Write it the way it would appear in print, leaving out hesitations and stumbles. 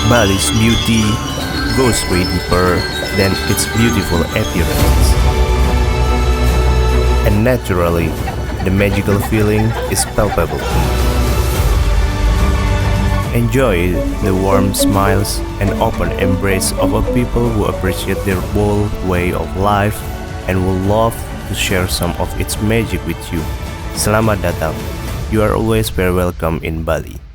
Bali's beauty goes way deeper than its beautiful appearance. And naturally, the magical feeling is palpable. Enjoy the warm smiles and open embrace of a people who appreciate their bold way of life and will love to share some of its magic with you. Selamat datang. You are always very welcome in Bali.